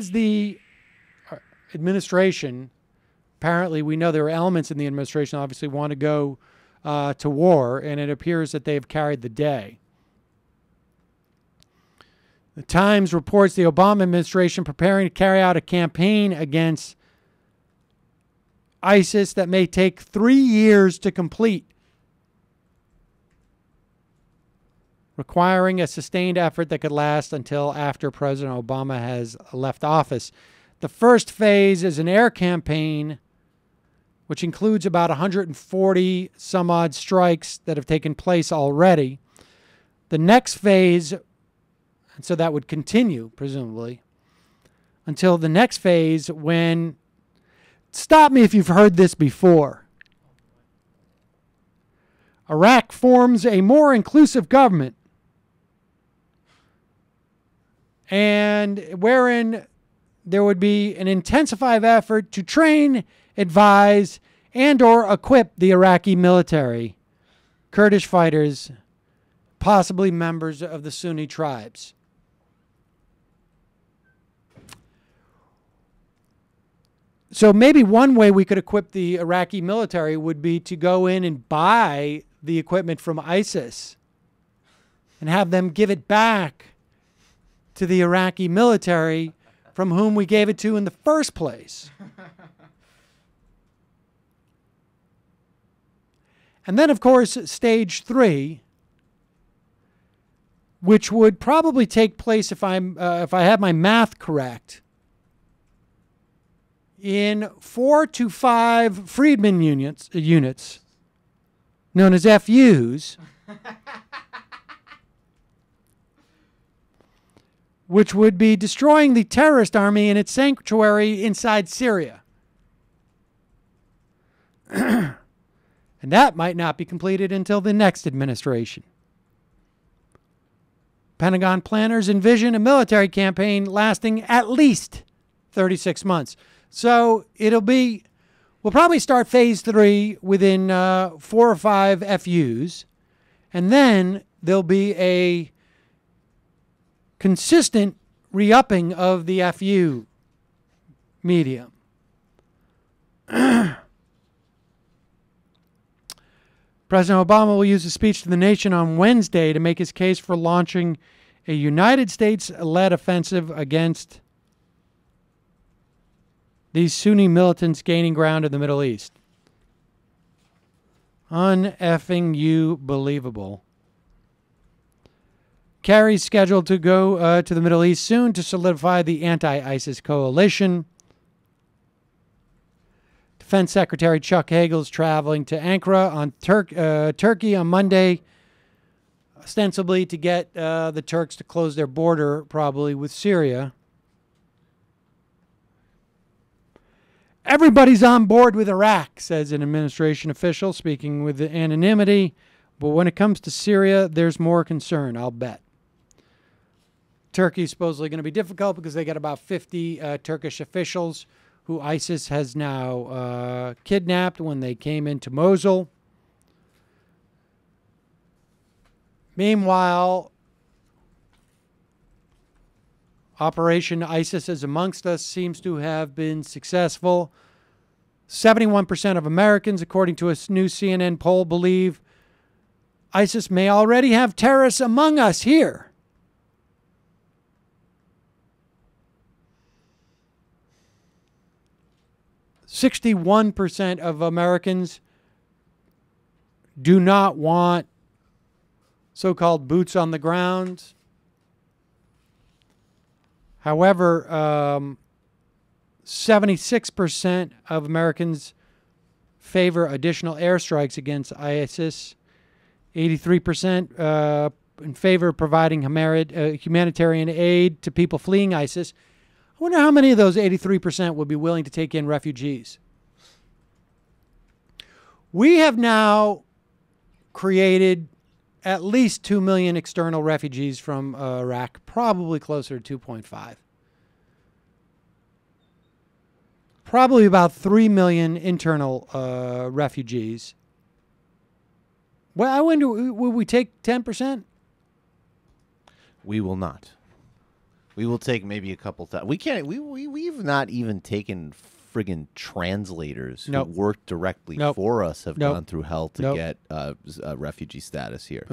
as the administration, apparently we know there are elements in the administration obviously want to go to war, and it appears that they've carried the day. The Times reports the Obama administration preparing to carry out a campaign against ISIS that may take 3 years to complete, requiring a sustained effort that could last until after President Obama has left office. The first phase is an air campaign, which includes about 140 some odd strikes that have taken place already. The next phase, and so that would continue, presumably, until the next phase when, stop me if you've heard this before, Iraq forms a more inclusive government, and wherein there would be an intensified effort to train, advise, and or equip the Iraqi military, Kurdish fighters, possibly members of the Sunni tribes. So maybe one way we could equip the Iraqi military would be to go in and buy the equipment from ISIS and have them give it back to the Iraqi military from whom we gave it to in the first place. And then, of course, stage 3, which would probably take place, if I have my math correct, in 4 to 5 freedmen units known as FUs, which would be destroying the terrorist army in its sanctuary inside Syria. And that might not be completed until the next administration. Pentagon planners envision a military campaign lasting at least 36 months. So we'll probably start phase 3 within 4 or 5 FUs, and then there'll be a consistent re-upping of the FU medium. President Obama will use a speech to the nation on Wednesday to make his case for launching a United States-led offensive against these Sunni militants gaining ground in the Middle East. Un-effing you believable. Kerry's scheduled to go to the Middle East soon to solidify the anti-ISIS coalition. Defense Secretary Chuck Hagel is traveling to Ankara on Turkey on Monday, ostensibly to get the Turks to close their border, probably with Syria. Everybody's on board with Iraq, says an administration official speaking with anonymity. But when it comes to Syria, there's more concern, I'll bet. Turkey's supposedly going to be difficult because they got about 50 Turkish officials who ISIS has now kidnapped when they came into Mosul. Meanwhile, Operation ISIS is Amongst Us seems to have been successful. 71% of Americans, according to a new CNN poll, believe ISIS may already have terrorists among us here. %61% of Americans do not want so-called boots on the ground. However, 76% of Americans favor additional airstrikes against ISIS. 83% in favor of providing humanitarian aid to people fleeing ISIS. I wonder how many of those 83% would be willing to take in refugees. We have now created at least 2 million external refugees from Iraq, probably closer to 2.5. Probably about 3 million internal refugees. Well, I wonder, will we take 10%? We will not. We will take maybe a couple. We can't. We've not even taken friggin' translators who work directly for us have gone through hell to get refugee status here.